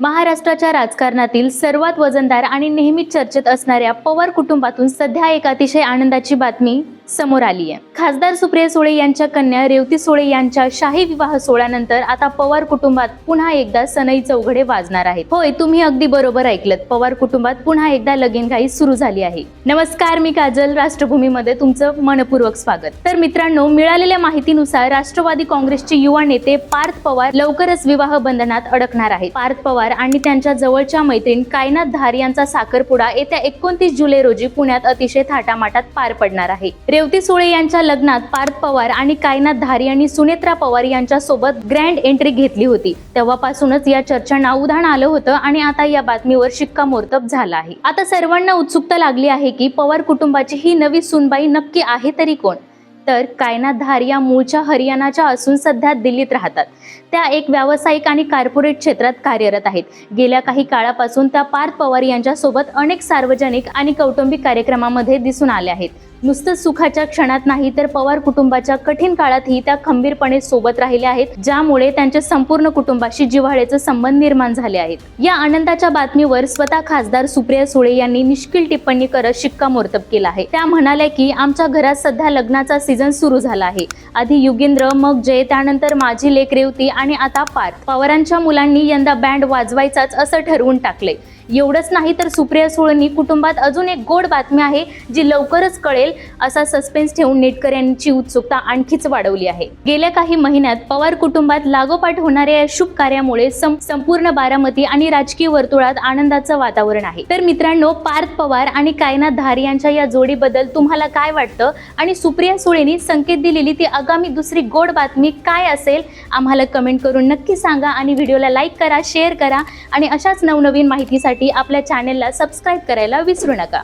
महाराष्ट्राच्या राजकारणातील सर्वात वजनदार आणि नेहमी चर्चेत असणाऱ्या पवार कुटुंबातून सध्या एक अतिशय आनंदाची बातमी समोर आली आहे। खासदार सुप्रिया सुळे यांच्या कन्या रेवती सुळे यांच्या शाही विवाह सोहळ्यानंतर आता पवार कुटुंबात पुन्हा एकदा सनई चौघडे वाजणार आहेत। होय, तुम्ही अगदी बरोबर ऐकलत, पवार कुटुंबात पुन्हा एकदा लगीनघाई सुरू झाली आहे। नमस्कार, मी काजल, राष्ट्रभूमीमध्ये तुमचं मनपूर्वक स्वागत। तर मित्रांनो, मिळालेल्या माहितीनुसार राष्ट्रवादी काँग्रेसचे युवा नेते पार्थ पवार लवकरच विवाह बंधनात अडकणार आहेत। पार्थ पवार आणि त्यांच्या जवळच्या मैत्रीण कायनात धार यांचा साखरपुडा येत्या 29 जुलै रोजी पुण्यात अतिशय थाटामाटात पार पडणार आहे। रेवती सुळे यांच्या लग्नात पार्थ पवार आणि कायनात धार यांनी सुनेत्रा पवार यांच्या सोबत ग्रँड एंट्री घेतली होती। तेव्हापासूनच या चर्चांना उधाण आलं होतं आणि आता या बातमीवर शिक्कामोर्तब झाला आहे। आता सर्वांना उत्सुकता लागली आहे की पवार कुटुंबाची ही नवी सूनबाई नक्की आहे तरी कोण? तर कायनात धार या मूळच्या हरियाणाच्या असून सध्या दिल्लीत राहतात। त्या एक व्यावसायिक आणि कॉर्पोरेट क्षेत्रात कार्यरत आहेत। गेल्या काही काळापासून त्या पार्थ पवार यांच्या सोबत अनेक सार्वजनिक आणि कौटुंबिक कार्यक्रमांमध्ये दिसून आल्या आहेत। नुसतं सुखाच्या क्षणात नाही तर पवार कुटुंबाच्या कठीण काळातही त्या खंबीरपणे सोबत राहिल्या आहेत, ज्यामुळे त्यांच्या संपूर्ण कुटुंबाशी जिव्हाळ्याचे संबंध निर्माण झाले आहेत। या आनंदाच्या बातमीवर स्वतः खासदार सुप्रिया सुळे यांनी निष्किल टिप्पणी करत शिक्कामोर्तब केला आहे। त्या म्हणाल्या की आमच्या घरात सध्या लग्नाचा सीझन सुरू झाला आहे। आधी युगेंद्र, मग जय, त्यानंतर माझी लेक रेवती आणि आता पार्थ। पवारांच्या मुलांनी यंदा बँड वाजवायचाच असं ठरवून टाकले। एवढंच नाही तर सुप्रिया सुळेंनी कुटुंबात अजून एक गोड बातमी आहे जी लवकरच कळेल असा सस्पेन्स ठेवून नेटकर यांची उत्सुकता आणखीच वाढवली आहे। गेल्या काही महिन्यात पवार कुटुंबात लागोपाठ होणाऱ्या या शुभ कार्यामुळे संपूर्ण बारामती आणि राजकीय वर्तुळात आनंदाचं वातावरण आहे। तर मित्रांनो, पार्थ पवार आणि कायनात धार यांच्या या जोडीबद्दल तुम्हाला काय वाटतं आणि सुप्रिया सुळेंनी संकेत दिलेली ती आगामी दुसरी गोड बातमी काय असेल? आम्हाला कमेंट करून नक्की सांगा आणि व्हिडिओला लाईक करा, शेअर करा आणि अशाच नवनवीन माहितीसाठी आपल्या चॅनेलला सबस्क्राईब करायला विसरू नका।